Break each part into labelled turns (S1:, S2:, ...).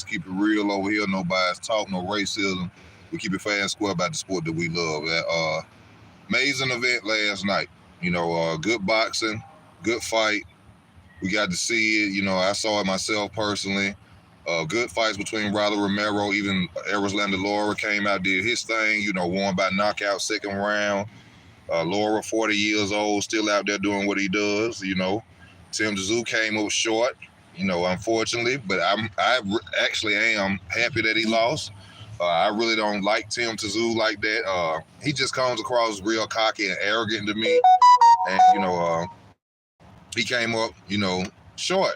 S1: just keep it real over here. No bias talk, no racism. We keep it fair and square about the sport that we love. Amazing event last night. Good boxing, good fight. We got to see it. I saw it myself personally. Good fights between Riley Romero. Even Erislandy Lara came out, did his thing. Won by knockout second round. Lara, 40 years old, still out there doing what he does. Tim Tszyu came up short. Unfortunately, but I actually am happy that he lost. I really don't like Tim Tszyu like that. He just comes across real cocky and arrogant to me. And, he came up, short.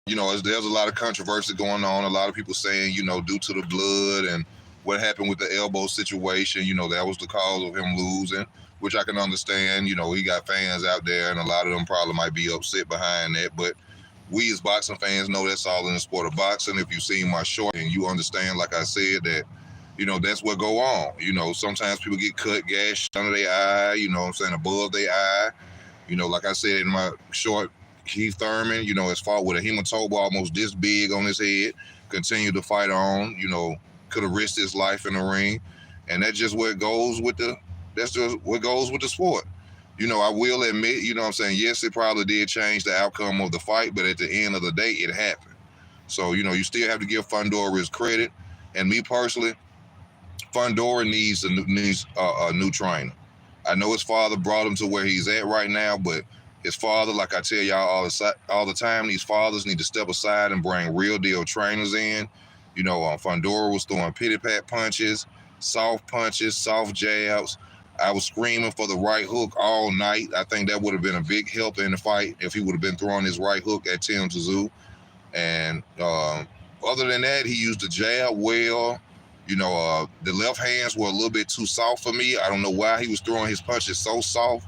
S1: There's a lot of controversy going on. A lot of people saying, due to the blood and what happened with the elbow situation, that was the cause of him losing, which I can understand. He got fans out there, and a lot of them probably might be upset behind that. But we as boxing fans know that's all in the sport of boxing. If you've seen my short and you understand, like I said, that, that's what go on. Sometimes people get cut, gashed under their eye, above their eye. Like I said in my short, Keith Thurman, has fought with a hematoma almost this big on his head, continued to fight on, could have risked his life in the ring. And that's just what goes with the sport. I will admit, yes, it probably did change the outcome of the fight, but at the end of the day, it happened. So, you still have to give Fundora his credit. And me personally, Fundora needs a new trainer. I know his father brought him to where he's at right now, but his father, like I tell y'all all the time, these fathers need to step aside and bring real deal trainers in. Fundora was throwing pity-pat punches, soft jabs. I was screaming for the right hook all night. I think that would have been a big help in the fight if he would have been throwing his right hook at Tim Tszyu. And other than that, he used the jab well. The left hands were a little bit too soft for me. I don't know why he was throwing his punches so soft.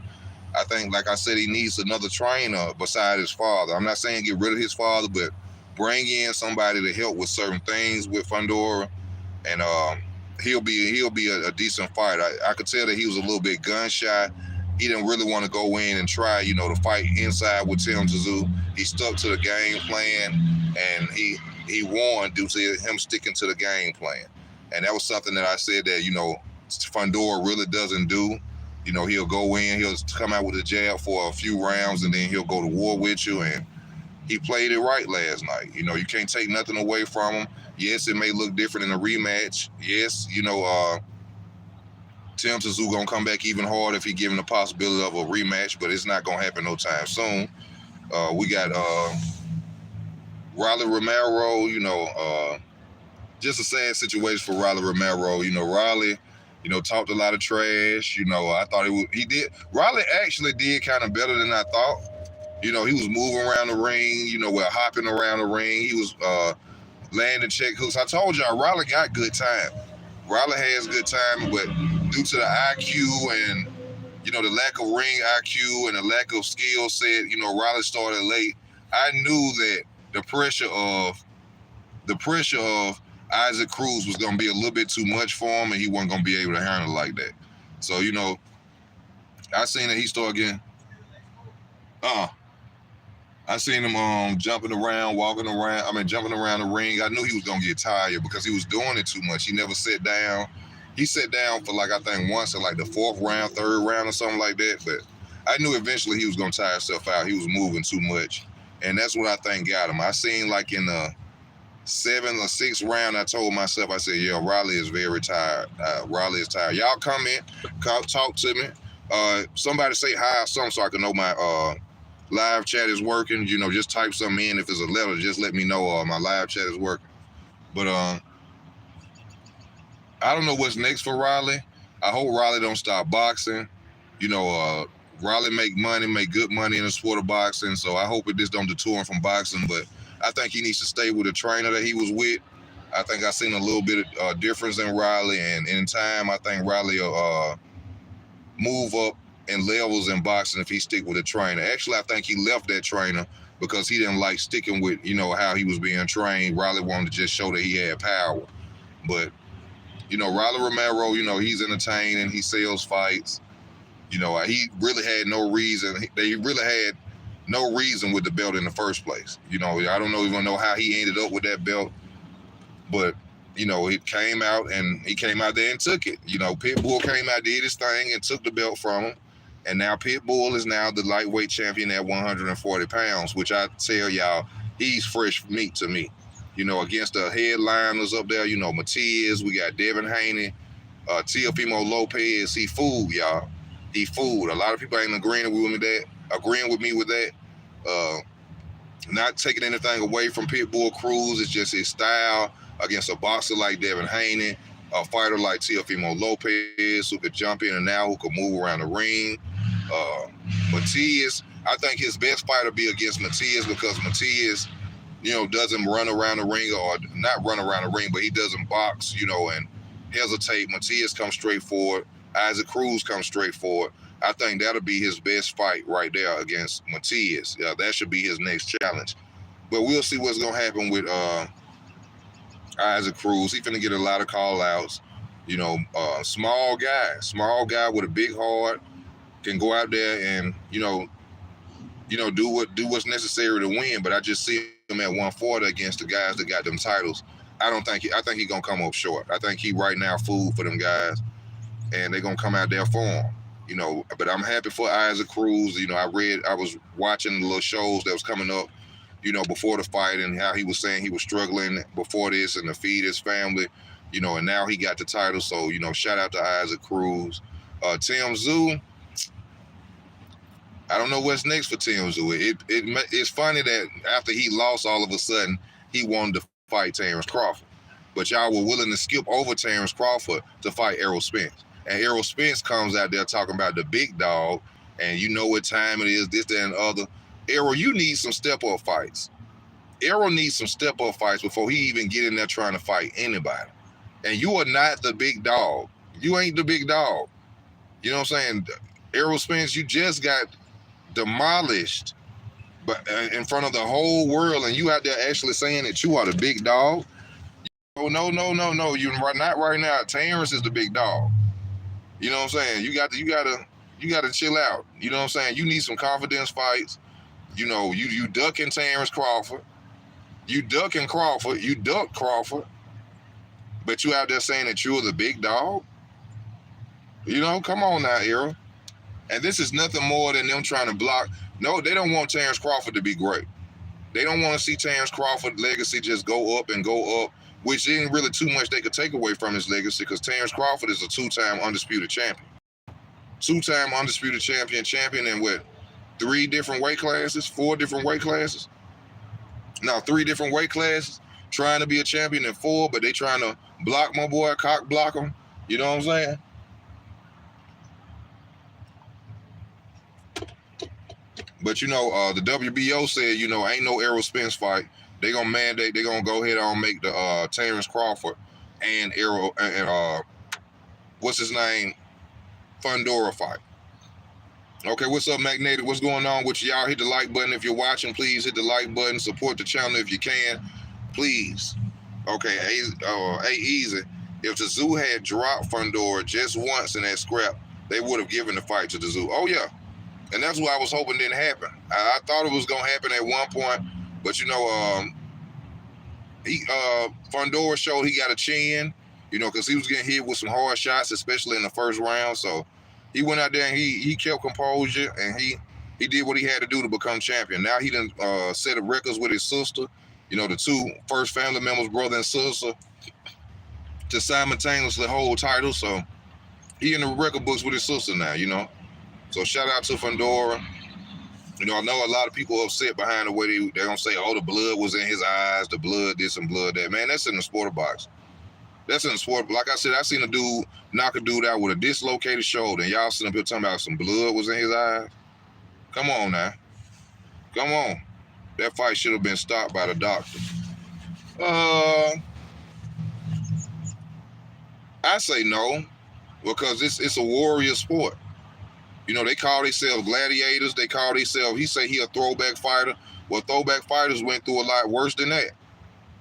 S1: I think, like I said, he needs another trainer beside his father. I'm not saying get rid of his father, but bring in somebody to help with certain things with Fundora, and he'll be a decent fighter. I could tell that he was a little bit gun shy. He didn't really want to go in and try, to fight inside with Tim Tszyu. He stuck to the game plan, and he won due to him sticking to the game plan. And that was something that I said that, Fundora really doesn't do. He'll go in, he'll come out with a jab for a few rounds, and then he'll go to war with you. And he played it right last night. You can't take nothing away from him. Yes, it may look different in a rematch. Yes, Tim Tszyu gonna come back even harder if he given the possibility of a rematch, but it's not gonna happen no time soon. We got Riley Romero. Just a sad situation for Riley Romero. Riley, talked a lot of trash. I thought he did. Riley actually did kind of better than I thought. He was moving around the ring, hopping around the ring. He was landing check hooks. I told y'all, Riley got good time. Riley has good time, but due to the IQ and, the lack of ring IQ and the lack of skill set, Riley started late. I knew that the pressure of Isaac Cruz was going to be a little bit too much for him, and he wasn't going to be able to handle it like that. So, I seen that he started getting, I seen him jumping around the ring. I knew he was going to get tired because he was doing it too much. He never sat down. He sat down for I think once in the fourth round, third round or something like that. But I knew eventually he was going to tire himself out. He was moving too much. And that's what I think got him. I seen in the 7th or 6th round, I told myself, I said, yeah, Riley is very tired. Riley is tired. Y'all come in, talk to me. Somebody say hi or something so I can know my live chat is working. Just type something in. If it's a letter, just let me know my live chat is working. But I don't know what's next for Riley. I hope Riley don't stop boxing. Riley make good money in the sport of boxing, so I hope it just don't detour him from boxing. But I think he needs to stay with the trainer that he was with. I think I seen a little bit of difference in Riley, and in time, I think Riley will move up in levels in boxing if he stick with a trainer. Actually, I think he left that trainer because he didn't like sticking with, how he was being trained. Riley wanted to just show that he had power. But, Riley Romero, he's entertaining. He sells fights. He really had no reason. They really had no reason with the belt in the first place. You know, I don't even know how he ended up with that belt, but you know, it came out and he came out there and took it. You know, Pitbull came out, did his thing, and took the belt from him. And now Pitbull is now the lightweight champion at 140 pounds, which I tell y'all, he's fresh meat to me. You know, against the headliners up there, you know, Matias, we got Devin Haney, Teofimo Lopez. He fooled, y'all. He fooled. A lot of people ain't agreeing with me with that. Not taking anything away from Pitbull Cruz. It's just his style against a boxer like Devin Haney, a fighter like Teofimo Lopez, who could jump in and out, who could move around the ring. Matias, I think his best fight will be against Matias, because Matias, you know, doesn't run around the ring, or not run around the ring, but he doesn't box, you know, and hesitate. Matias comes straight forward. Isaac Cruz comes straight forward. I think that'll be his best fight right there against Matias. Yeah, that should be his next challenge. But we'll see what's going to happen with Isaac Cruz. He's going to get a lot of call-outs. You know, small guy with a big heart, can go out there and, you know, do what's necessary to win. But I just see him at 140 against the guys that got them titles. I think he's going to come up short. I think he right now food for them guys, and they're going to come out there for him. You know, but I'm happy for Isaac Cruz. You know, I was watching the little shows that was coming up, you know, before the fight, and how he was saying he was struggling before this and to feed his family, you know, and now he got the title. So, you know, shout out to Isaac Cruz. Tszyu, I don't know what's next for Tszyu. It's funny that after he lost, all of a sudden, he wanted to fight Terrence Crawford. But y'all were willing to skip over Terrence Crawford to fight Errol Spence. And Errol Spence comes out there talking about the big dog, and you know what time it is, this, that, and the other. Errol, you need some step-up fights. Errol needs some step-up fights before he even get in there trying to fight anybody. And you are not the big dog. You ain't the big dog. You know what I'm saying? Errol Spence, you just got demolished but in front of the whole world, and you out there actually saying that you are the big dog? Oh, no. You're not right now. Terrence is the big dog. You know what I'm saying? You got to chill out. You know what I'm saying? You need some confidence fights. You know, you ducking Terrence Crawford. You ducking Crawford. You duck Crawford. But you out there saying that you're the big dog? You know, come on now, Errol. And this is nothing more than them trying to block. No, they don't want Terrence Crawford to be great. They don't want to see Terrence Crawford's legacy just go up and go up, which isn't really too much they could take away from his legacy, because Terrence Crawford is a two-time undisputed champion. Two-time undisputed champion in what, 3 different weight classes, 4 different weight classes? No, 3 different weight classes. Trying to be a champion in 4, but they trying to block my boy, cock block him. You know what I'm saying? But, you know, the WBO said, you know, ain't no Errol Spence fight. They're going to go ahead and make the Terrence Crawford and Errol, and what's his name, Fundora fight. Okay, what's up, Magnetic? What's going on with y'all? Hit the like button if you're watching. Please hit the like button. Support the channel if you can. Please. Okay, hey, easy. If Tszyu had dropped Fundora just once in that scrap, they would have given the fight to Tszyu. Oh, yeah. And that's what I was hoping didn't happen. I thought it was going to happen at one point, but, you know, Fundora showed he got a chin, you know, because he was getting hit with some hard shots, especially in the first round. So he went out there and he kept composure, and he did what he had to do to become champion. Now he done set up records with his sister, you know, the 2 first family members, brother and sister, to simultaneously hold titles. So he in the record books with his sister now, you know. So shout out to Fundora. You know, I know a lot of people upset behind the way they're going to say, oh, the blood was in his eyes, the blood this and blood that. Man, that's in the sport box. That's in the sport. Like I said, I seen a dude knock a dude out with a dislocated shoulder, and y'all sitting up here talking about some blood was in his eyes. Come on now. Come on. That fight should have been stopped by the doctor. I say no, because it's a warrior sport. You know, they call themselves gladiators. They call themselves, he say he a throwback fighter. Well, throwback fighters went through a lot worse than that.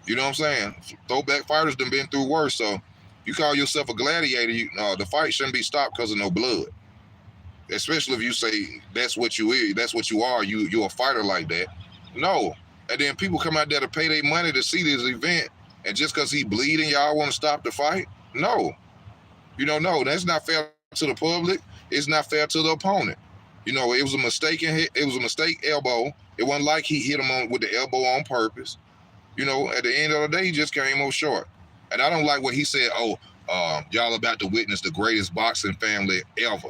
S1: You know what I'm saying? Throwback fighters done been through worse. So you call yourself a gladiator, the fight shouldn't be stopped because of no blood. especially if you say that's what you is, that's what you are. You're a fighter like that. No, and then people come out there to pay their money to see this event, and just because he bleeding, y'all want to stop the fight? No, no, that's not fair to the public. It's not fair to the opponent. It was a mistaken hit. It was a mistake elbow. It wasn't like he hit him on with the elbow on purpose. At the end of the day, he just came up short. And I don't like what he said. Oh, y'all about to witness the greatest boxing family ever.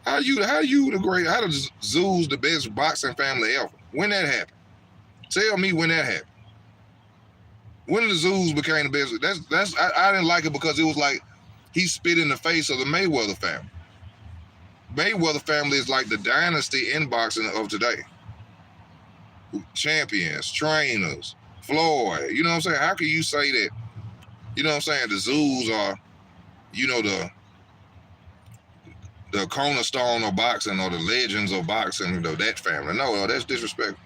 S1: How you the great? How does Tszyu's the best boxing family ever? When that happened? Tell me when that happened. When the Tszyu became the best? I didn't like it because it was like he spit in the face of the Mayweather family. Mayweather family is like the dynasty in boxing of today. Champions, trainers, Floyd. You know what I'm saying? How can you say that? You know what I'm saying? The Tszyu are, the cornerstone of boxing or the legends of boxing, that family. No, that's disrespectful.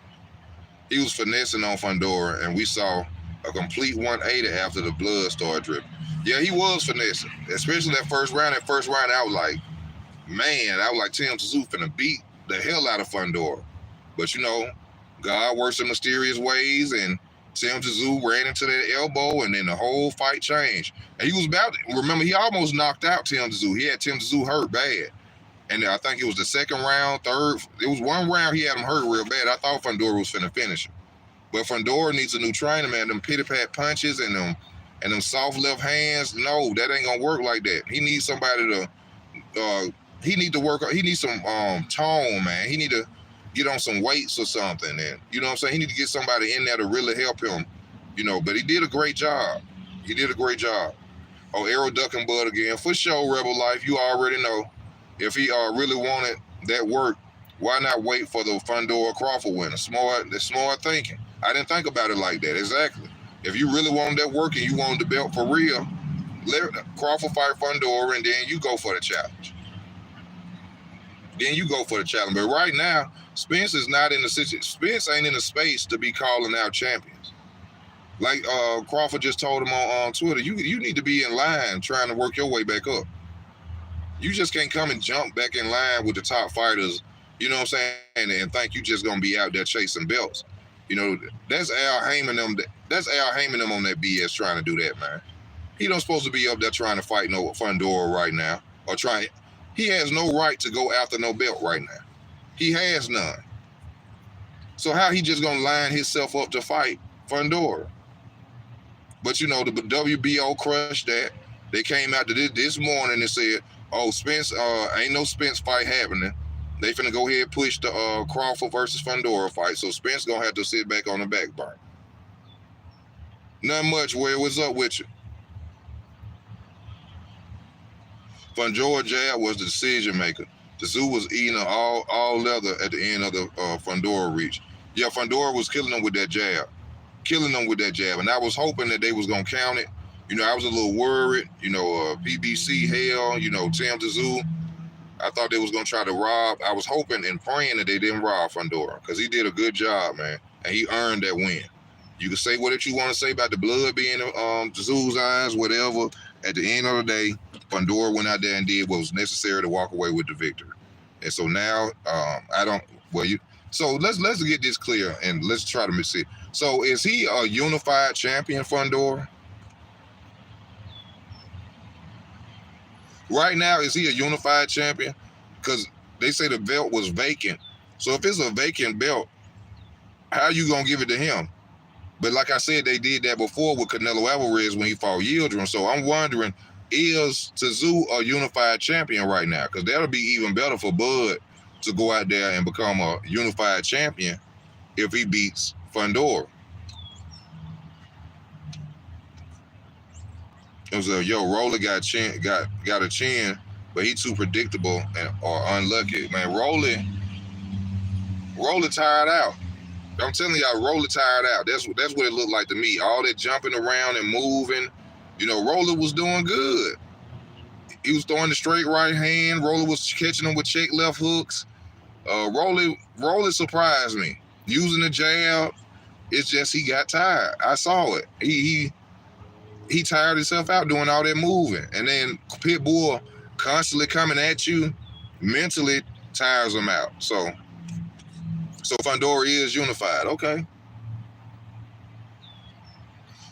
S1: He was finessing on Fundora, and we saw a complete 180 after the blood started dripping. Yeah, he was finessing, especially that first round. That first round, I was like, Tim Tszyu finna beat the hell out of Fundora. But, God works in mysterious ways, and Tim Tszyu ran into that elbow, and then the whole fight changed. And he was about to, remember, he almost knocked out Tim Tszyu. He had Tim Tszyu hurt bad. And I think it was the second round, third. It was one round he had him hurt real bad. I thought Fundora was finna finish him. But Fundora needs a new trainer, man. Them pity-pat punches and them soft left hands, no, that ain't gonna work like that. He needs somebody to, he need to work. He needs some tone, man. He need to get on some weights or something. And you know what I'm saying? He need to get somebody in there to really help him, but he did a great job. Oh, Arrow Ducking Bud again. For sure, Rebel Life, you already know. If he really wanted that work, why not wait for the Fundora Crawford winner? That's smart thinking. I didn't think about it like that. Exactly. If you really wanted that work and you wanted the belt for real, let Crawford fight Fundora, and then you go for the challenge. But right now, Spence is not in the situation. Spence ain't in the space to be calling out champions. Like Crawford just told him on Twitter, you need to be in line trying to work your way back up. You just can't come and jump back in line with the top fighters, you know what I'm saying, and think you just gonna be out there chasing belts. That's Al Heyman them. That's Al Heyman them on that BS trying to do that, man. He don't supposed to be up there trying to fight no Fundora right now, or trying. He has no right to go after no belt right now. He has none. So how he just gonna line himself up to fight Fundora? But the WBO crushed that. They came out to this morning and said, "Oh, Spence, ain't no Spence fight happening. They finna go ahead and push the Crawford versus Fundora fight. So Spence gonna have to sit back on the back burner." Not much. What's up with you? Fundora jab was the decision maker. Tszyu was eating all leather at the end of the Fundora reach. Yeah, Fundora was killing them with that jab. And I was hoping that they was gonna count it. I was a little worried. BBC hell. Tim Tszyu. I thought they was gonna try to rob. I was hoping and praying that they didn't rob Fundora, because he did a good job, man, and he earned that win. You can say whatever you want to say about the blood being in Tszyu's eyes, whatever. At the end of the day, Fundora went out there and did what was necessary to walk away with the victory. And so now, So let's get this clear and let's try to see. So is he a unified champion, Fundora? Right now, is he a unified champion? Because they say the belt was vacant. So if it's a vacant belt, how you gonna give it to him? But like I said, they did that before with Canelo Alvarez when he fought Yildirim. So I'm wondering, is Tszyu a unified champion right now? Because that'll be even better for Bud to go out there and become a unified champion if he beats Fundora. It was Roller got a chin, but he too predictable or unlucky. Man, Roller tired out. I'm telling y'all, Roller tired out. That's what it looked like to me. All that jumping around and moving. Roller was doing good. He was throwing the straight right hand. Roller was catching him with check left hooks. Roller surprised me. Using the jab, it's just he got tired. I saw it. He tired himself out doing all that moving. And then Pitbull constantly coming at you mentally, tires him out. So Fundora is unified. Okay.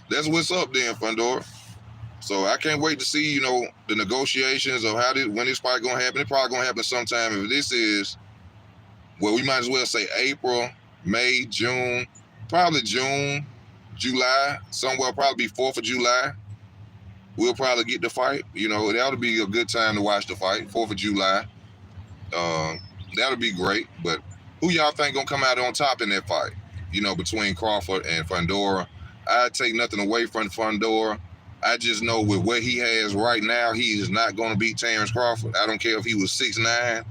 S1: That's what's up then, Fundora. So I can't wait to see, you know, the negotiations of when this fight gonna happen. It's probably gonna happen sometime. If this is, well, we might as well say April, May, June, probably June, July, somewhere probably be 4th of July. We'll probably get the fight. You know, that'll be a good time to watch the fight, 4th of July. That'll be great. But who y'all think gonna come out on top in that fight? You know, between Crawford and Fundora. I take nothing away from Fundora. I just know with what he has right now, he is not going to beat Terrence Crawford. I don't care if he was 6'9".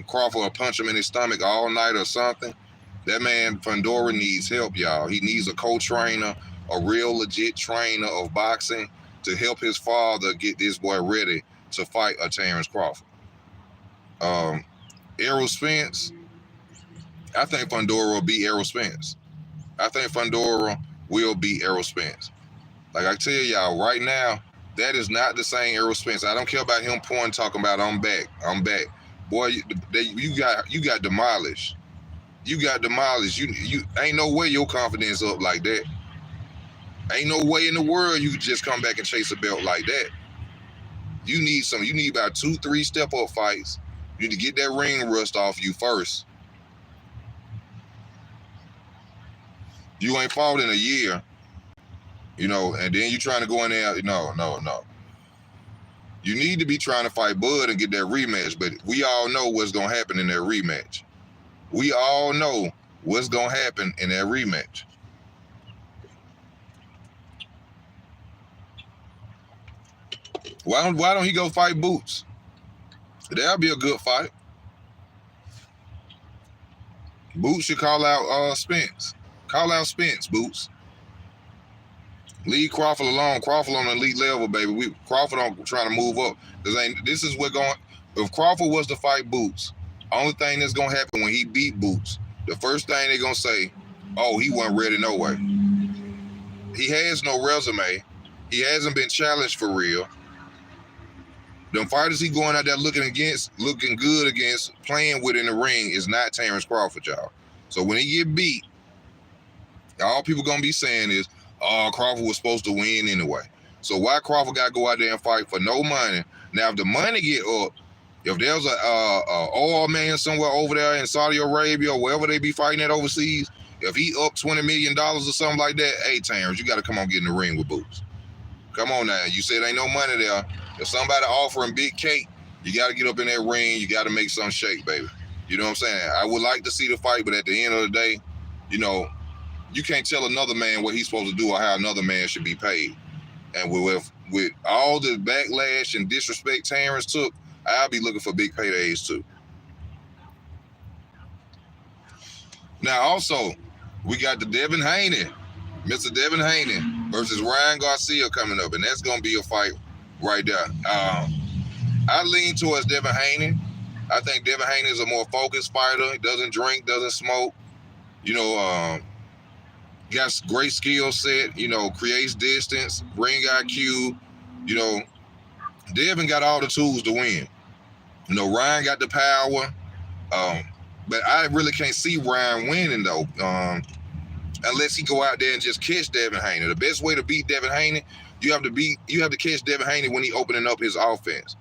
S1: Crawford will punch him in his stomach all night or something. That man, Fundora, needs help, y'all. He needs a co-trainer, a real legit trainer of boxing to help his father get this boy ready to fight a Terrence Crawford. Errol Spence, I think Fundora will beat Errol Spence. I think Fundora will beat Errol Spence. Like I tell y'all right now, that is not the same Errol Spence. I don't care about him pouring, talking about I'm back. Boy, you got demolished. You got demolished. You ain't no way your confidence up like that. Ain't no way in the world you could just come back and chase a belt like that. You need about 2-3 step up fights. You need to get that ring rust off you first. You ain't fought in a year. You know, and then you trying to go in there. No. You need to be trying to fight Bud and get that rematch, but we all know what's going to happen in that rematch. We all know what's going to happen in that rematch. Why don't he go fight Boots? That'll be a good fight. Boots should call out Spence. Call out Spence, Boots. Leave Crawford alone. Crawford on the elite level, baby. Crawford on trying to move up. This is what going. If Crawford was to fight Boots, only thing that's gonna happen when he beat Boots, the first thing they're gonna say, "Oh, he wasn't ready no way." He has no resume. He hasn't been challenged for real. The fighters he going out there looking good against, playing with in the ring is not Terrence Crawford, y'all. So when he get beat, all people gonna be saying is, "Oh, Crawford was supposed to win anyway." So why Crawford got to go out there and fight for no money? Now, if the money get up, if there's a oil man somewhere over there in Saudi Arabia or wherever they be fighting at overseas, if he up $20 million or something like that, hey, Terrence, you got to come on get in the ring with Boots. Come on now. You said ain't no money there. If somebody offering big cake, you got to get up in that ring. You got to make some shake, baby. You know what I'm saying? I would like to see the fight, but at the end of the day, you know, you can't tell another man what he's supposed to do or how another man should be paid. And with all the backlash and disrespect Terrence took, I'll be looking for big paydays too. Now, also, we got the Devin Haney, Mr. Devin Haney versus Ryan Garcia coming up, and that's going to be a fight right there. I lean towards Devin Haney. I think Devin Haney is a more focused fighter. He doesn't drink, doesn't smoke. You know, got great skill set, you know, creates distance, ring IQ. You know, Devin got all the tools to win. You know, Ryan got the power. But I really can't see Ryan winning, though, unless he go out there and just catch Devin Haney. The best way to beat Devin Haney, you have to catch Devin Haney when he opening up his offense.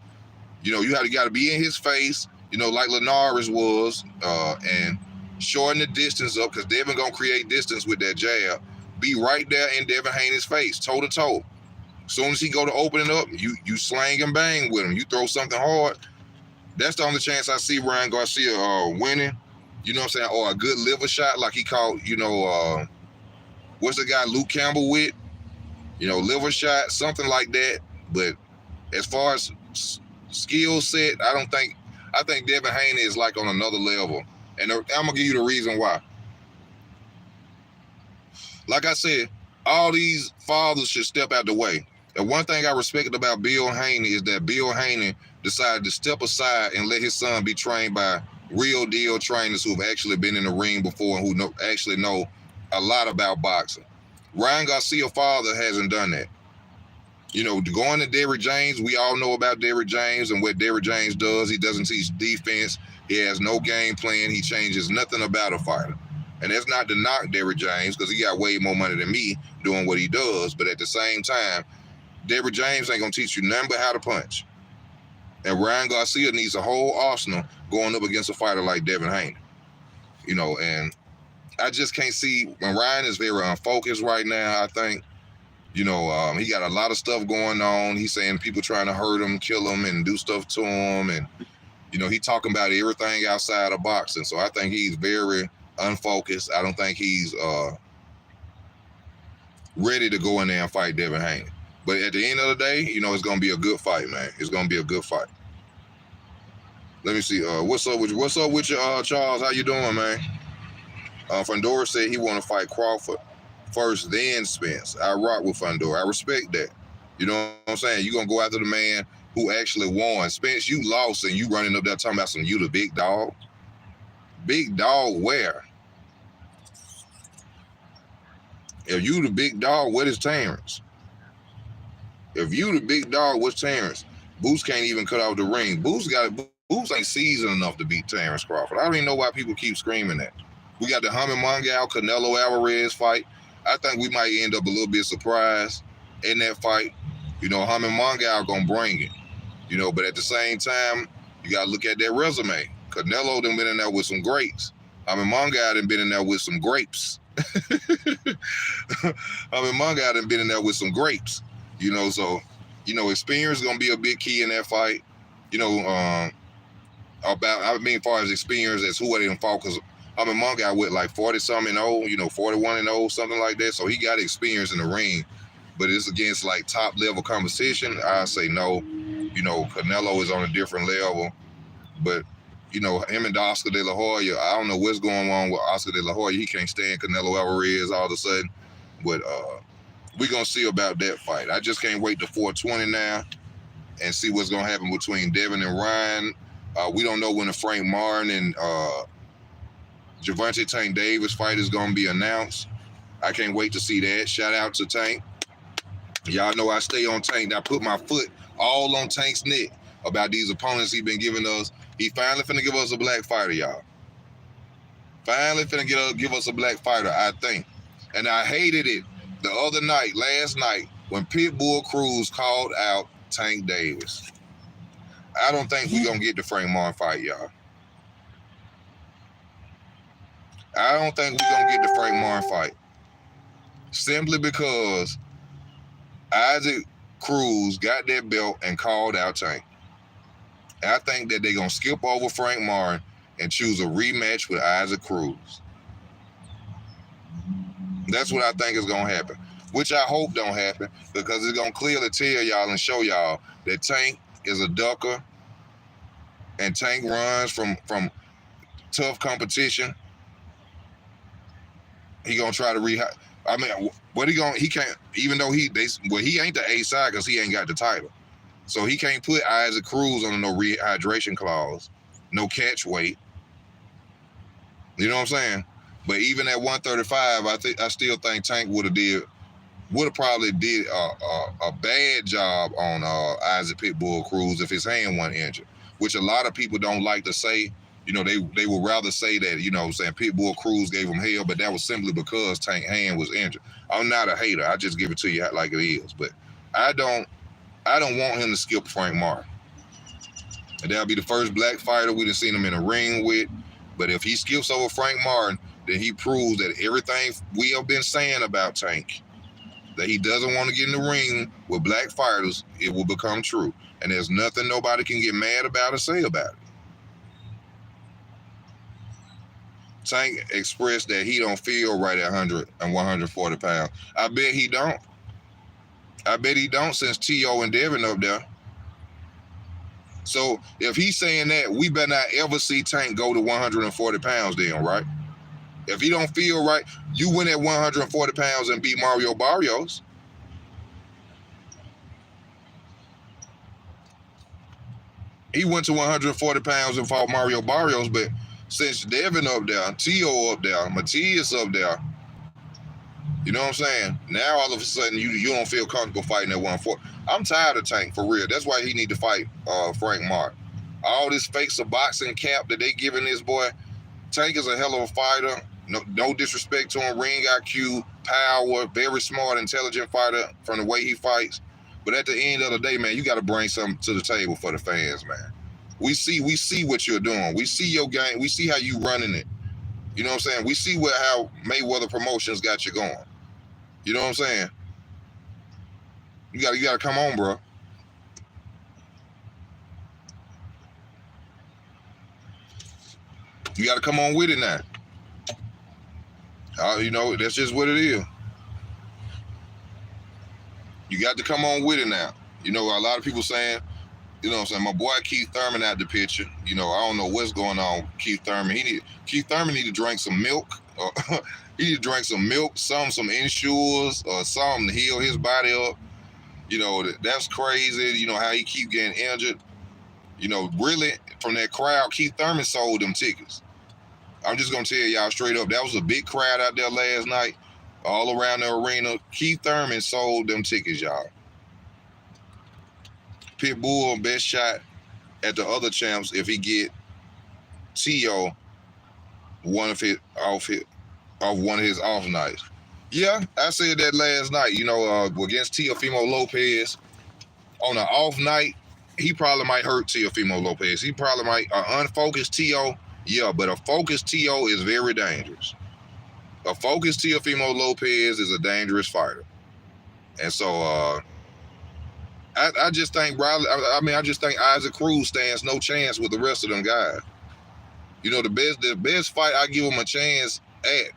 S1: You know, you got to be in his face, you know, like Linares was, and shorten the distance up, because Devin gonna create distance with that jab. Be right there in Devin Haney's face, toe to toe. As soon as he go to opening up, you slang and bang with him. You throw something hard. That's the only chance I see Ryan Garcia winning. You know what I'm saying? Or a good liver shot like he caught, you know, what's the guy Luke Campbell with? You know, liver shot, something like that. But as far as skill set, I think Devin Haney is like on another level. And I'm going to give you the reason why. Like I said, all these fathers should step out the way. And one thing I respected about Bill Haney is that Bill Haney decided to step aside and let his son be trained by real deal trainers who've actually been in the ring before and who actually know a lot about boxing. Ryan Garcia's father hasn't done that. You know, going to Derrick James, we all know about Derrick James and what Derrick James does. He doesn't teach defense. He has no game plan. He changes nothing about a fighter. And that's not to knock Derrick James, because he got way more money than me doing what he does. But at the same time, Derrick James ain't going to teach you nothing but how to punch. And Ryan Garcia needs a whole arsenal going up against a fighter like Devin Haney. You know, and I just can't see, when Ryan is very unfocused right now, I think, you know, he got a lot of stuff going on. He's saying people trying to hurt him, kill him, and do stuff to him. And, you know, he talking about everything outside of boxing. So I think he's very unfocused. I don't think he's ready to go in there and fight Devin Haney. But at the end of the day, you know, it's going to be a good fight, man. It's going to be a good fight. Let me see. What's up with you, Charles? How you doing, man? Fundora said he want to fight Crawford first, then Spence. I rock with Fundora. I respect that. You know what I'm saying? You're going to go after the man who actually won. Spence, you lost, and you running up there talking about you the big dog. Big dog where? If you the big dog, what is Terrence? If you the big dog, what's Terrence? Boots can't even cut out the ring. Boots ain't seasoned enough to beat Terrence Crawford. I don't even know why people keep screaming that. We got the Herman Mongal, Canelo Alvarez fight. I think we might end up a little bit surprised in that fight. You know, Herman Mongal gonna bring it. You know, but at the same time, you gotta look at that resume. Canelo done been in there with some greats. Herman Mongal done been in there with some grapes. Herman Mongal done been in there with some grapes. You know, so, you know, experience is going to be a big key in that fight. You know, as far as experience, as who they done fought, because Herman Mongal with like 40-something and old, you know, 41 and old, something like that. So he got experience in the ring, but it's against like top level competition. I say no. You know, Canelo is on a different level, but, you know, him and Oscar De La Hoya, I don't know what's going on with Oscar De La Hoya. He can't stand Canelo Alvarez all of a sudden, but, we're going to see about that fight. I just can't wait to 420 now and see what's going to happen between Devin and Ryan. We don't know when the Frank Martin and Gervonta Tank Davis fight is going to be announced. I can't wait to see that. Shout out to Tank. Y'all know I stay on Tank. I put my foot all on Tank's neck about these opponents he been giving us. He finally finna give us a black fighter, y'all. Finally finna give us a black fighter, I think. And I hated it the other night, last night, when Pitbull Cruz called out Tank Davis. I don't think we're going to get the Frank Martin fight, y'all. I don't think we're going to get the Frank Martin fight. Simply because Isaac Cruz got that belt and called out Tank. I think that they're going to skip over Frank Martin and choose a rematch with Isaac Cruz. That's what I think is going to happen, which I hope don't happen, because it's going to clearly tell y'all and show y'all that Tank is a ducker and Tank runs from tough competition. He going to try to he can't, even though he ain't the A side because he ain't got the title. So he can't put Isaac Cruz on no rehydration clause, no catch weight. You know what I'm saying? But even at 135, I still think Tank would have probably did a bad job on Isaac Pitbull Cruz if his hand wasn't injured, which a lot of people don't like to say. You know, they would rather say that, you know what I'm saying, Pitbull Cruz gave him hell, but that was simply because Tank's hand was injured. I'm not a hater. I just give it to you like it is. But I don't want him to skip Frank Martin. And that'll be the first black fighter we've seen him in a ring with. But if he skips over Frank Martin, then he proves that everything we have been saying about Tank, that he doesn't want to get in the ring with black fighters, it will become true. And there's nothing nobody can get mad about or say about it. Tank expressed that he don't feel right at 100 and 140 pounds. I bet he don't. Since Tszyu and Devin up there. So if he's saying that, we better not ever see Tank go to 140 pounds then, right? If he don't feel right, you win at 140 pounds and beat Mario Barrios. He went to 140 pounds and fought Mario Barrios, but since Devin up there, Tszyu up there, Matias up there, you know what I'm saying? Now all of a sudden you don't feel comfortable fighting at 140. I'm tired of Tank, for real. That's why he need to fight Frank Martin. all this fake boxing cap that they giving this boy. Tank is a hell of a fighter. No disrespect to him. Ring IQ, power, very smart, intelligent fighter from the way he fights. But at the end of the day, man, you got to bring something to the table for the fans, man. We see what you're doing. We see your game. We see how you running it. You know what I'm saying? We see how Mayweather Promotions got you going. You know what I'm saying? You got to come on, bro. You got to come on with it now. You know, that's just what it is. You got to come on with it now. You know, a lot of people saying, you know what I'm saying, my boy Keith Thurman out the picture. You know, I don't know what's going on with Keith Thurman. Keith Thurman need to drink some milk. He need to drink some milk, some Ensures, or something to heal his body up. You know, that's crazy. You know, how he keep getting injured. You know, really, from that crowd, Keith Thurman sold them tickets. I'm just going to tell y'all straight up, that was a big crowd out there last night, all around the arena. Keith Thurman sold them tickets, y'all. Pitbull, best shot at the other champs if he get Tszyu off one of his off nights. Yeah, I said that last night, you know, against Teofimo Lopez. On an off night, he probably might hurt Teofimo Lopez. He probably might, unfocused Tszyu, yeah, but a focused Tszyu is very dangerous. A focused Teofimo Lopez is a dangerous fighter. And so, I just think I just think Isaac Cruz stands no chance with the rest of them guys. You know, the best fight I give him a chance at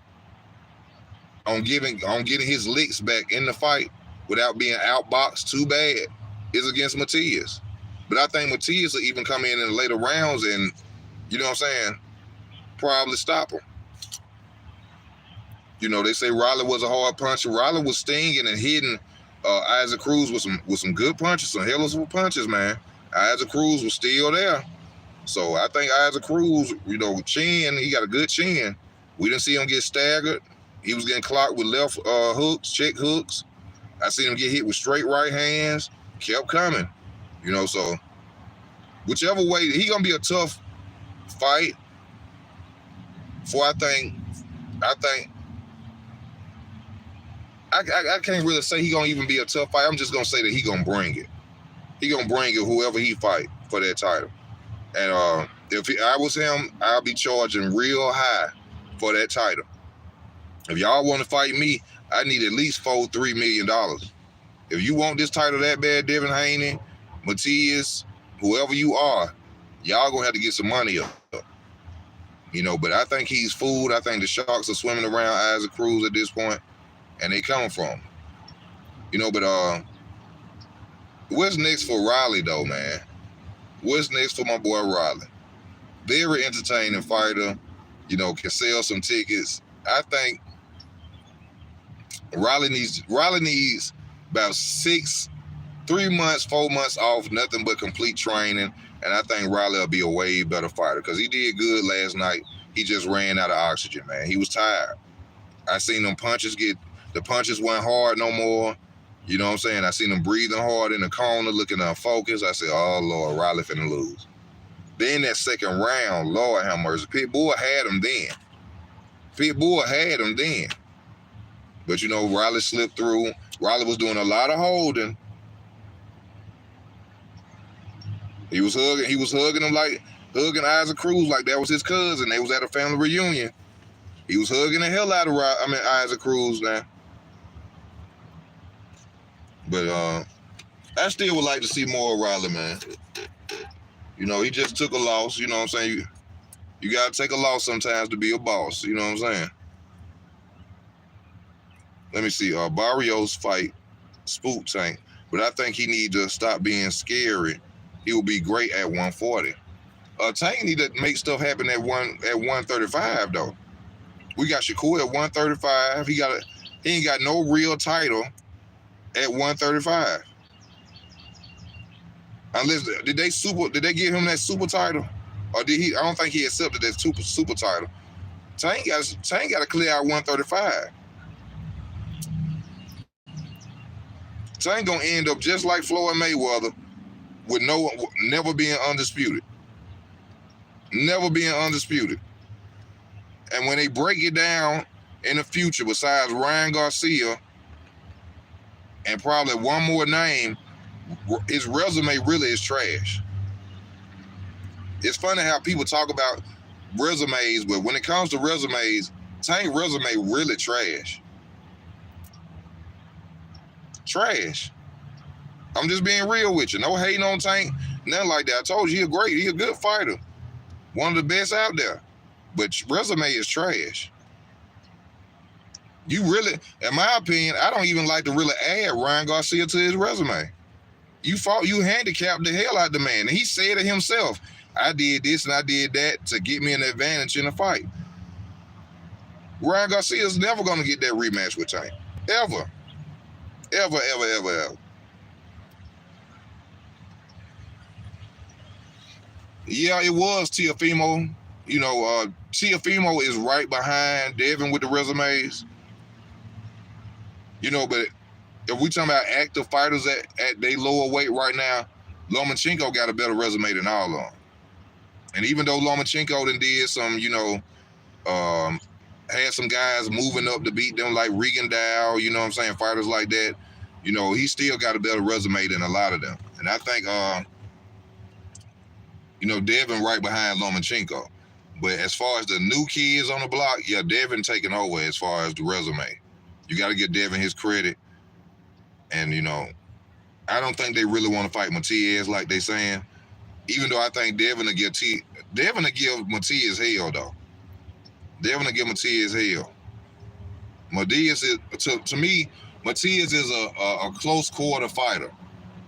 S1: on getting his licks back in the fight without being outboxed too bad is against Matias. But I think Matias will even come in the later rounds and, you know what I'm saying, probably stop him. You know, they say Riley was a hard puncher. Riley was stinging and hitting Isaac Cruz with some good punches, some hell of some punches, man. Isaac Cruz was still there. So I think Isaac Cruz, you know, chin, he got a good chin. We didn't see him get staggered. He was getting clocked with left hooks, check hooks. I seen him get hit with straight right hands. Kept coming. You know, so whichever way, he gonna be a tough fight. I can't really say he gonna even be a tough fight. I'm just gonna say that he gonna bring it. He gonna bring it whoever he fight for that title. And if I was him, I'll be charging real high for that title. If y'all want to fight me, I need at least $3 million. If you want this title that bad, Devin Haney, Matias, whoever you are, y'all gonna have to get some money up. You know, but I think he's fooled. I think the sharks are swimming around Isaac Cruz at this point, and they coming from him. You know, but what's next for Riley though, man? What's next for my boy Riley? Very entertaining fighter. You know, can sell some tickets. I think Riley needs about 3 months, 4 months off, nothing but complete training. And I think Riley will be a way better fighter because he did good last night. He just ran out of oxygen, man. He was tired. I seen them the punches weren't hard no more. You know what I'm saying? I seen him breathing hard in the corner, looking unfocused. I said, oh, Lord, Riley finna lose. Then that second round, Lord have mercy, Pitbull had him then. But, you know, Riley slipped through. Riley was doing a lot of holding. He was hugging Isaac Cruz like that was his cousin. They was at a family reunion. He was hugging the hell out of Isaac Cruz now. But I still would like to see more of Riley, man. You know, he just took a loss. You know what I'm saying? You got to take a loss sometimes to be a boss. You know what I'm saying? Let me see. Barrios fight Spook Tank. But I think he need to stop being scary. He will be great at 140. Tank need to make stuff happen at 135, though. We got Shakur at 135. He ain't got no real title at 135. Unless did they give him that super title, or did he? I don't think he accepted that super title. Tank got to clear out 135. Tank gonna end up just like Floyd Mayweather, with never being undisputed. Never being undisputed. And when they break it down in the future, besides Ryan Garcia and probably one more name, his resume really is trash. It's funny how people talk about resumes, but when it comes to resumes, Tank resume really trash. Trash. I'm just being real with you. No hating on Tank, nothing like that. I told you he a good fighter. One of the best out there. But resume is trash. You really, in my opinion, I don't even like to really add Ryan Garcia to his resume. You handicapped the hell out the man. And he said it himself. I did this and I did that to get me an advantage in the fight. Ryan Garcia is never going to get that rematch with Tank. Ever. Ever, ever, ever, ever. Yeah, it was Teofimo. Teofimo is right behind Devin with the resumes. But if we talking about active fighters at their lower weight right now, Lomachenko got a better resume than all of them. And even though Lomachenko then did some, had some guys moving up to beat them like Regan Dow, fighters like that, he still got a better resume than a lot of them. And I think, Devin right behind Lomachenko. But as far as the new kids on the block, yeah, Devin taking over as far as the resume. You got to give Devin his credit. And, I don't think they really want to fight Matias like they saying. Even though I think Devin will give Matias hell, though. Devin will give Matias hell. Matias is, to me, Matias is a close quarter fighter.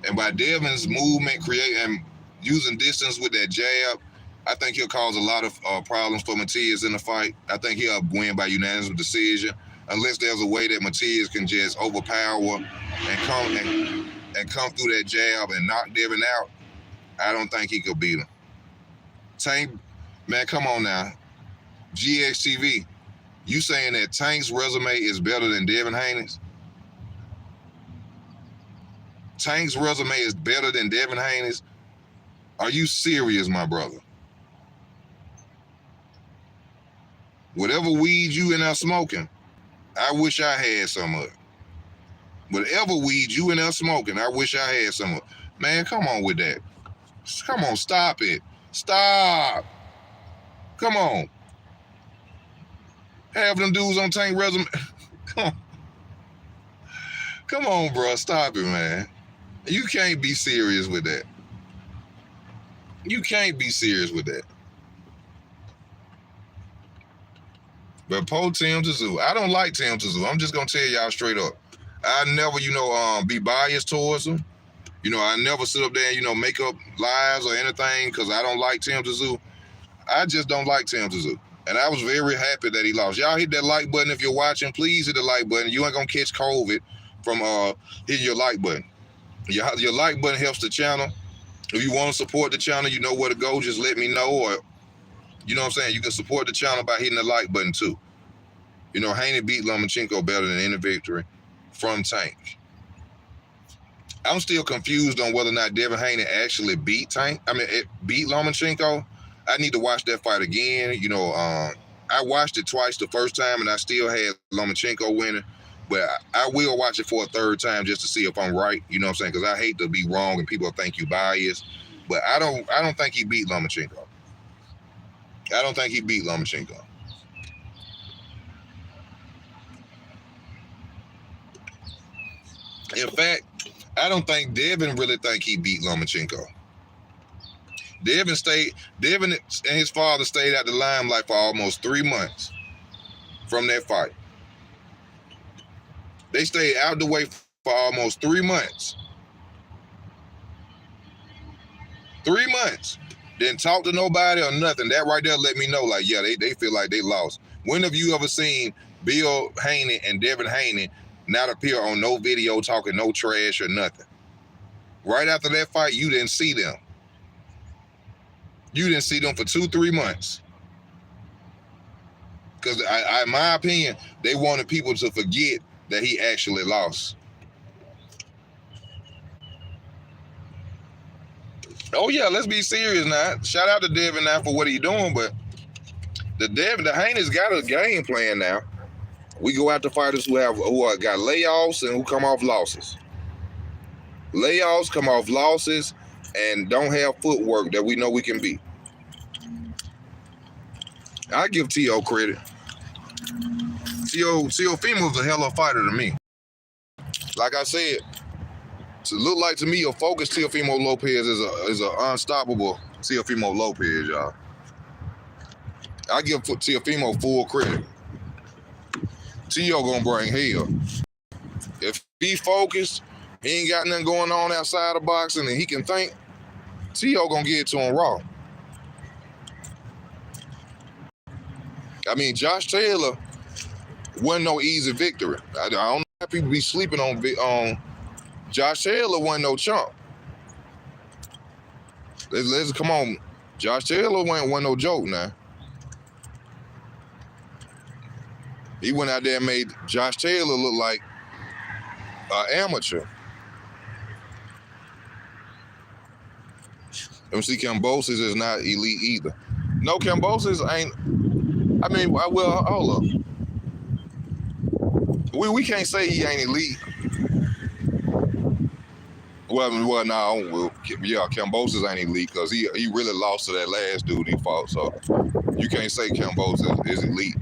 S1: And by Devin's movement, and using distance with that jab, I think he'll cause a lot of problems for Matias in the fight. I think he'll win by unanimous decision, unless there's a way that Matias can just overpower and come through that jab and knock Devin out. I don't think he could beat him. Tank, man, come on now. GXTV, you saying that Tank's resume is better than Devin Haney's? Tank's resume is better than Devin Haney's? Are you serious, my brother? Whatever weed you in there smoking, I wish I had some of it. Whatever weed you in there smoking, I wish I had some of it. Man, come on with that. Come on, stop it. Stop. Come on. Have them dudes on Tank resume. Come on, bro. Stop it, man. You can't be serious with that. You can't be serious with that. But Tim Tszyu, I don't like Tim Tszyu. I'm just gonna tell y'all straight up. I never, be biased towards him. I never sit up there and, make up lies or anything because I don't like Tim Tszyu. I just don't like Tim Tszyu. And I was very happy that he lost. Y'all hit that like button if you're watching. Please hit the like button. You ain't gonna catch COVID from hitting your like button. Your like button helps the channel. If you want to support the channel, you know where to go. Just let me know, or you know what I'm saying. You can support the channel by hitting the like button too. Haney beat Lomachenko better than any victory from Tank. I'm still confused on whether or not Devin Haney actually beat Lomachenko. I need to watch that fight again. I watched it twice the first time, and I still had Lomachenko winning. But I will watch it for a third time just to see if I'm right. You know what I'm saying? Because I hate to be wrong and people think you biased. But I don't think he beat Lomachenko. I don't think he beat Lomachenko. In fact, I don't think Devin really think he beat Lomachenko. Devin and his father stayed out the limelight for almost 3 months from that fight. They stayed out the way for almost 3 months. 3 months. Didn't talk to nobody or nothing. That right there let me know, like, yeah, they feel like they lost. When have you ever seen Bill Haney and Devin Haney not appear on no video talking no trash or nothing? Right after that fight, you didn't see them. You didn't see them for 2-3 months. Because in my opinion, they wanted people to forget that he actually lost. Oh yeah, let's be serious now. Shout out to Devin now for what he doing, but the Haney's got a game plan now. We go after fighters who got layoffs and who come off losses. Layoffs, come off losses, and don't have footwork that we know we can beat. I give Tszyu credit. Teofimo's a hell of a fighter to me. Like I said, to look like to me a focused Teofimo Lopez is a unstoppable Teofimo Lopez, y'all. I give Teofimo full credit. Tszyu gonna bring hell. If he focused, he ain't got nothing going on outside of boxing and he can think, Tszyu gonna get it to him raw. I mean, Josh Taylor wasn't no easy victory. I don't know how people be sleeping on Josh Taylor wasn't no chump. Let's come on. Josh Taylor wasn't no joke now. He went out there and made Josh Taylor look like an amateur. MC Kambosos is not elite either. No, Kambosos ain't. I mean, well, hold up. We can't say he ain't elite. Well, no, yeah, Kambosos ain't elite because he really lost to that last dude he fought. So you can't say Kambosos is elite.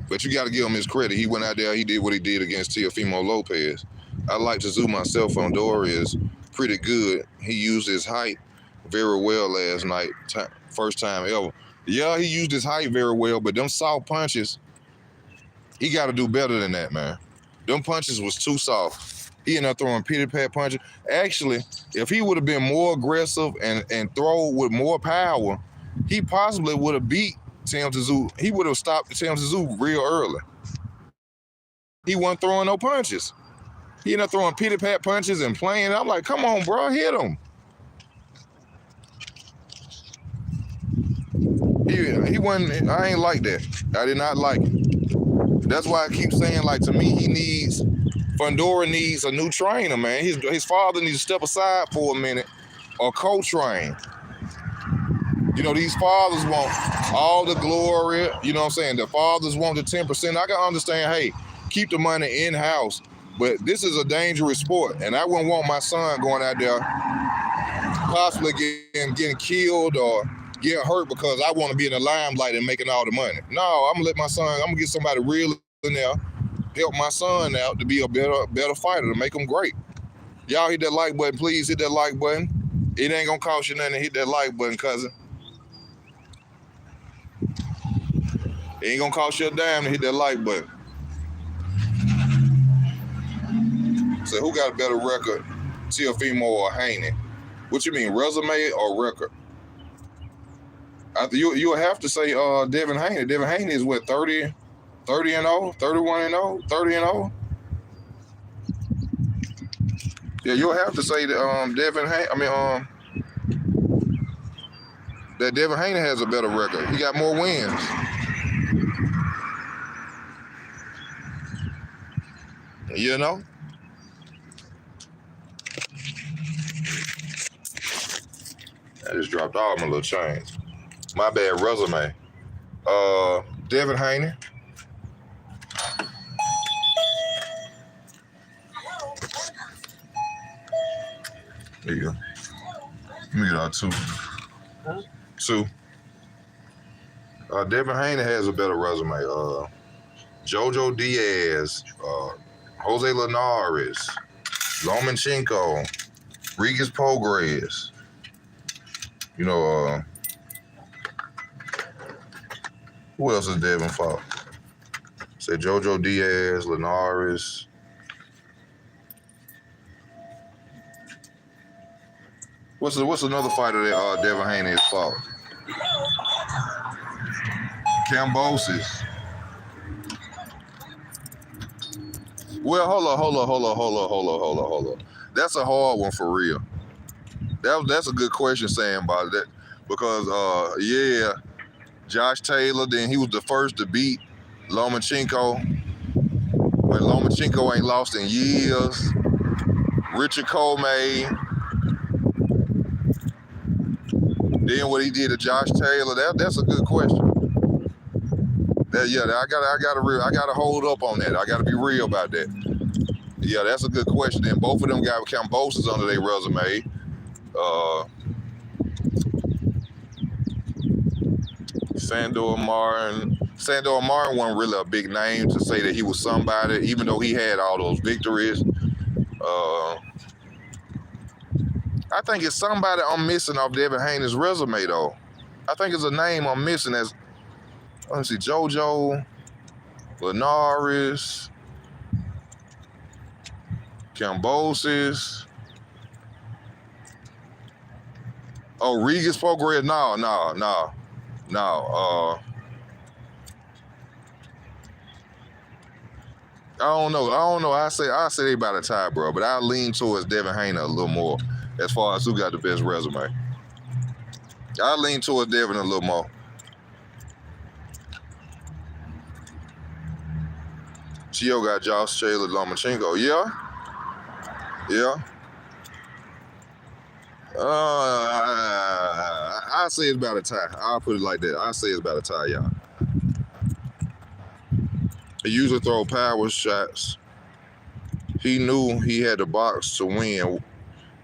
S1: But you got to give him his credit. He went out there, he did what he did against Teofimo Lopez. I like Tszyu myself. Fundora is pretty good. He used his height very well last night, first time ever. Yeah, he used his height very well, but them soft punches, he got to do better than that, man. Them punches was too soft. He ended up throwing pity-pat punches. Actually, if he would have been more aggressive and throw with more power, he possibly would have beat Tim Tszyu. He would have stopped Tim Tszyu real early. He wasn't throwing no punches. He ended up throwing pity-pat punches and playing. I'm like, come on, bro, hit him. He wasn't. I ain't like that. I did not like it. That's why I keep saying, like, to me, Fundora needs a new trainer, man. His father needs to step aside for a minute or co-train. You know, these fathers want all the glory. You know what I'm saying? The fathers want the 10%. I can understand, hey, keep the money in-house. But this is a dangerous sport. And I wouldn't want my son going out there possibly getting killed or getting hurt because I want to be in the limelight and making all the money. No, I'm going to let my son, I'm going to get somebody real in there, help my son out to be a better fighter, to make him great. Y'all hit that like button. Please hit that like button. It ain't going to cost you nothing to hit that like button, cousin. It ain't going to cost you a dime to hit that like button. So who got a better record, Teofimo or Haney? What you mean, resume or record? You'll have to say Devin Haney. Devin Haney is what, 30 and 0, 31 and 0, 30 and 0? Yeah, you'll have to say that Devin Haney, that Devin Haney has a better record. He got more wins. You know? I just dropped all my little chains. My bad, resume. Devin Haney. There you go. Let me get out two. Huh? Two. Devin Haney has a better resume. Jojo Diaz, Jose Linares, Lomachenko, Regis Prograis. You know, who else has Devin fought? Say Jojo Diaz, Linares. What's another fighter that Devin Haney has fought? Kambosos. Well, hold on. That's a hard one for real. That's a good question saying about that because yeah, Josh Taylor, then he was the first to beat Lomachenko when Lomachenko ain't lost in years. Richard Comey, Then what he did to Josh Taylor, that's a good question. I gotta hold up on that. I gotta be real about that. Yeah, that's a good question. And both of them got Cambosis under their resume. Sandor Martin wasn't really a big name to say that he was somebody, even though he had all those victories. I think it's somebody I'm missing off Devin Haney's resume, though. I think it's a name I'm missing. Let me see, JoJo, Linares, Cambosis. Oh, Regis Progress. No. I don't know. I say they about a tie, bro. But I lean towards Devin Haney a little more as far as who got the best resume. I lean towards Devin a little more. Tszyu got Josh Taylor, Lomachenko. Yeah. I say it's about a tie. I'll put it like that. I say it's about a tie, y'all. He usually throw power shots. He knew he had the box to win.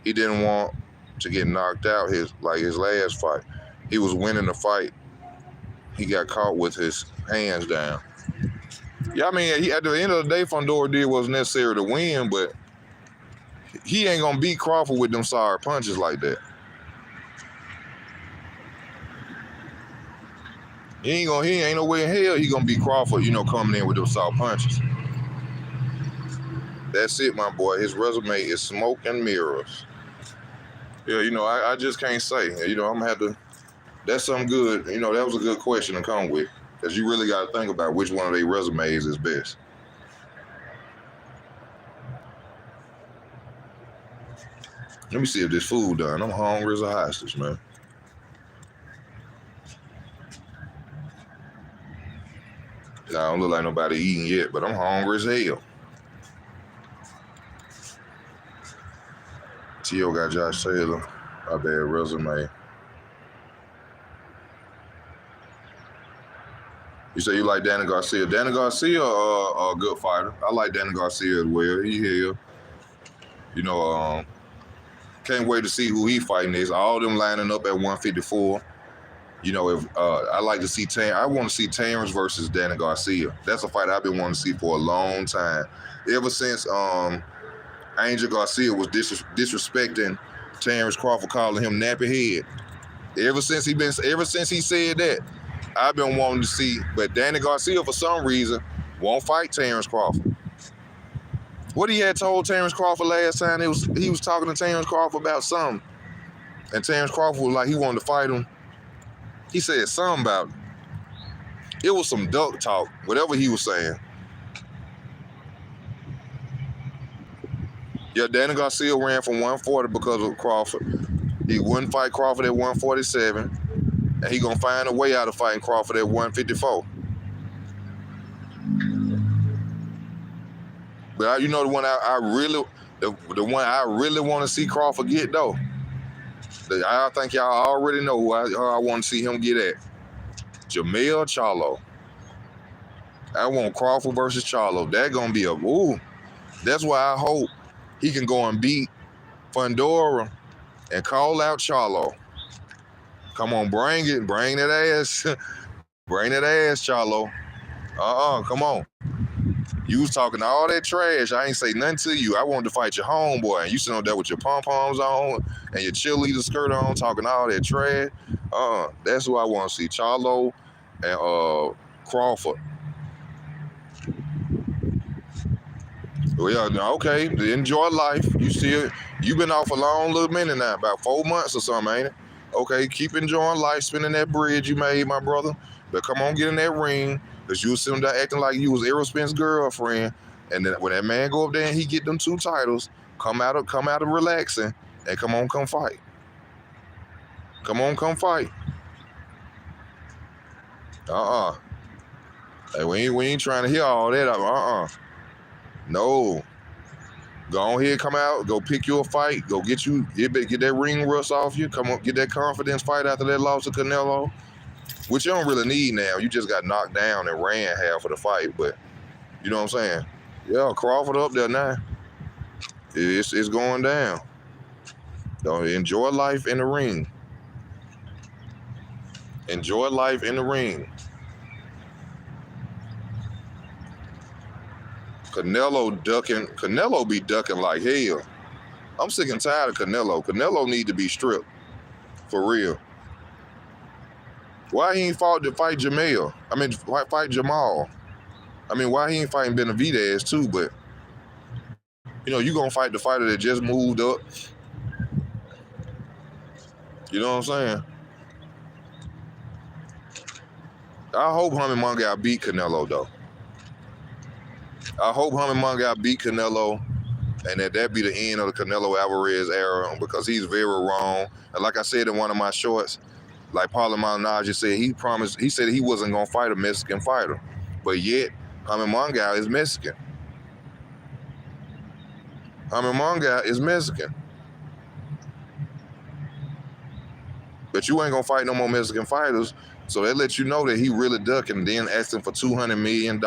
S1: He didn't want to get knocked out his last fight. He was winning the fight. He got caught with his hands down. Yeah, I mean, at the end of the day, Fundora did what was necessary to win, but he ain't gonna beat Crawford with them sorry punches like that. He ain't no way in hell he gonna beat Crawford, coming in with them soft punches. That's it, my boy. His resume is smoke and mirrors. Yeah, I just can't say. I'm gonna have to. That's something good. That was a good question to come with, because you really got to think about which one of their resumes is best. Let me see if this food done. I'm hungry as a hostage, man. Nah, I don't look like nobody eating yet, but I'm hungry as hell. Tszyu got Josh Taylor. My bad resume. You say you like Danny Garcia. Danny Garcia, a good fighter. I like Danny Garcia as well. He here. Can't wait to see who he fighting is. All them lining up at 154. If I like to see I want to see Terrence versus Danny Garcia. That's a fight I've been wanting to see for a long time. Ever since Angel Garcia was disrespecting Terrence Crawford, calling him nappy head. Ever since he said that, I've been wanting to see. But Danny Garcia, for some reason, won't fight Terrence Crawford. What he had told Terrence Crawford last time, he was talking to Terrence Crawford about something, and Terrence Crawford was like he wanted to fight him. He said something about it was some duck talk, whatever he was saying. Yeah, Danny Garcia ran from 140 because of Crawford. He wouldn't fight Crawford at 147, and he gonna find a way out of fighting Crawford at 154. But the one the one I really want to see Crawford get though. I think y'all already know who I want to see him get at. Jamel Charlo. I want Crawford versus Charlo. That's gonna be that's why I hope he can go and beat Fundora and call out Charlo. Come on, bring that ass. Bring that ass, Charlo. Come on. You was talking all that trash. I ain't say nothing to you. I wanted to fight your homeboy, and you sitting there with your pom-poms on and your cheerleader skirt on, talking all that trash. That's who I want to see, Charlo and Crawford. Well, yeah, okay. Enjoy life. You been off a long little minute now, about 4 months or something, ain't it? Okay, keep enjoying life, spinning that bridge you made, my brother. But come on, get in that ring. Because you was sitting there acting like you was Errol Spence's girlfriend. And then when that man go up there and he get them 2 titles, come out of relaxing and come fight. Come on, come fight. Hey, we ain't trying to hear all that. No. Go ahead, come out, go pick you a fight, go get that ring rust off you, come up, get that confidence fight after that loss to Canelo, which you don't really need now. You just got knocked down and ran half of the fight, but you know what I'm saying? Yeah, Crawford up there now. It's going down. So enjoy life in the ring. Enjoy life in the ring. Canelo be ducking like hell. I'm sick and tired of Canelo. Canelo need to be stripped. For real. Why he ain't fought to fight Jamal? Fight Jamal. Why he ain't fighting Benavidez too, but you gonna fight the fighter that just moved up. You know what I'm saying? I hope Hamid Mungal beat Canelo though. I hope Hamid Mungal beat Canelo, and that be the end of the Canelo Alvarez era, because he's very wrong. And like I said in one of my shorts, like Paulo Maldonado said, he said he wasn't gonna fight a Mexican fighter, but yet Hamid Mungal is Mexican. Hamid Mungal is Mexican. But you ain't gonna fight no more Mexican fighters. So that lets you know that he really ducking, then asking for $200 million,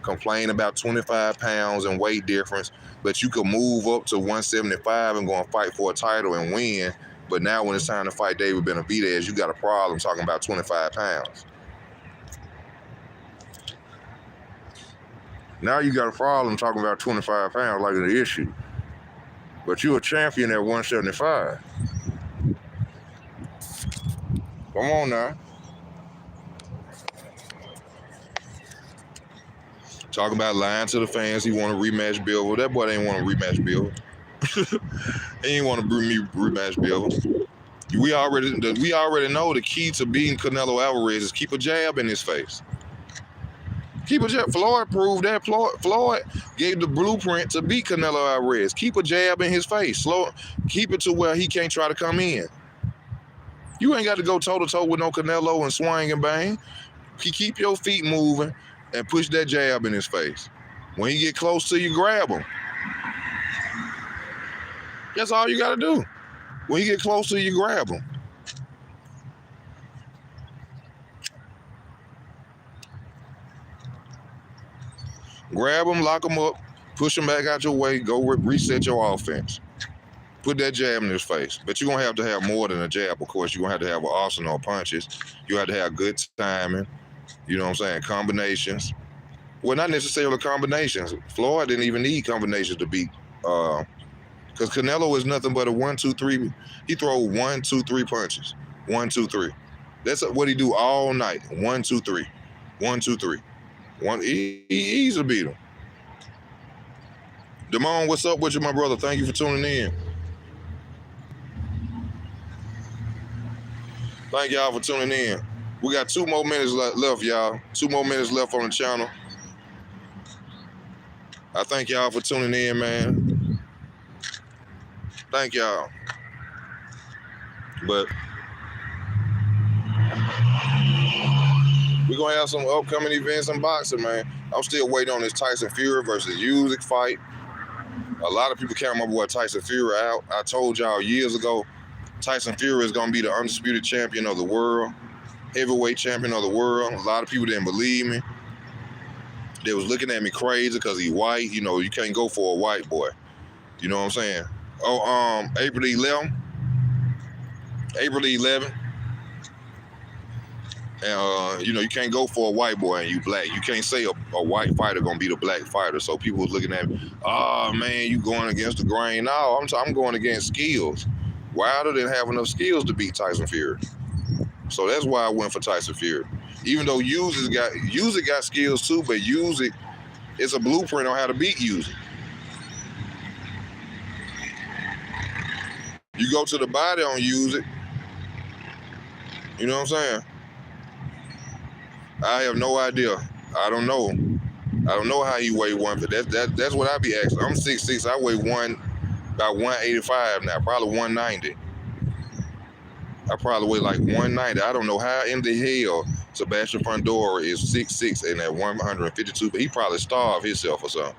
S1: complain about 25 pounds and weight difference, but you could move up to 175 and go and fight for a title and win. But now when it's time to fight David Benavidez, you got a problem talking about 25 pounds. Now you got a problem talking about 25 pounds like an issue. But you're a champion at 175. Come on now. Talking about lying to the fans. He want to rematch Bill. Well, that boy ain't want to rematch Bill. He ain't want to rematch Bill. We already know the key to beating Canelo Alvarez is keep a jab in his face. Keep a jab. Floyd proved that. Floyd gave the blueprint to beat Canelo Alvarez. Keep a jab in his face. Keep it to where he can't try to come in. You ain't got to go toe-to-toe with no Canelo and swing and bang. Keep your feet moving and push that jab in his face. When he get close to you, grab him. That's all you got to do. When he get close to you, grab him. Grab him, lock him up, push him back out your way, go reset your offense. Put that jab in his face. But you're going to have more than a jab, of course. You're going to have an arsenal of punches. You have to have good timing. You know what I'm saying? Combinations. Well, not necessarily combinations. Floyd didn't even need combinations to beat. Because Canelo is nothing but a 1-2-3. He throw 1-2-3 punches. 1-2-3. That's what he do all night. 1-2-3. 1-2-3. He easily beat him. Damon, what's up with you, my brother? Thank you for tuning in. Thank y'all for tuning in. We got 2 more minutes left, y'all. 2 more minutes left on the channel. I thank y'all for tuning in, man. Thank y'all. But we're going to have some upcoming events in boxing, man. I'm still waiting on this Tyson Fury versus Usyk fight. A lot of people count my boy Tyson Fury out. I told y'all years ago, Tyson Fury is going to be the undisputed champion of the world, heavyweight champion of the world. A lot of people didn't believe me. They was looking at me crazy because he white. You know, you can't go for a white boy. You know what I'm saying? April the 11th. And, you can't go for a white boy and you black. You can't say a white fighter going to be the black fighter. So people was looking at me, oh, man, you going against the grain. No, I'm going against skills. Wilder didn't have enough skills to beat Tyson Fury. So that's why I went for Tyson Fury. Even though Usyk got skills too, but Usyk is a blueprint on how to beat Usyk. You go to the body on Usyk, you know what I'm saying? I have no idea. I don't know how he weigh one, but that's what I be asking. I'm 6'6", I weigh about 185 now, probably 190. I probably weigh like 190. I don't know how in the hell Sebastian Fundora is 6'6" and at 152, but he probably starved himself or something.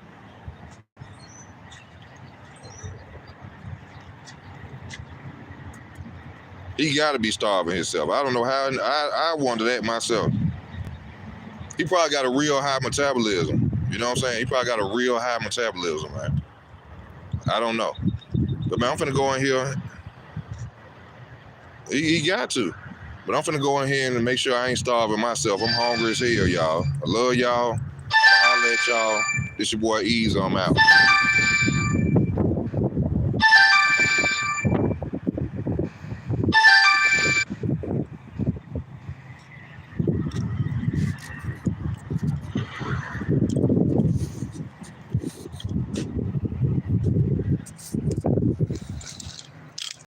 S1: He got to be starving himself. I don't know how. I wonder that myself. He probably got a real high metabolism. You know what I'm saying? He probably got a real high metabolism, man. I don't know. But, man, I'm finna go in here. He got to. But I'm finna go in here and make sure I ain't starving myself. I'm hungry as hell, y'all. I love y'all. I'll let y'all. This your boy Ease. I'm out.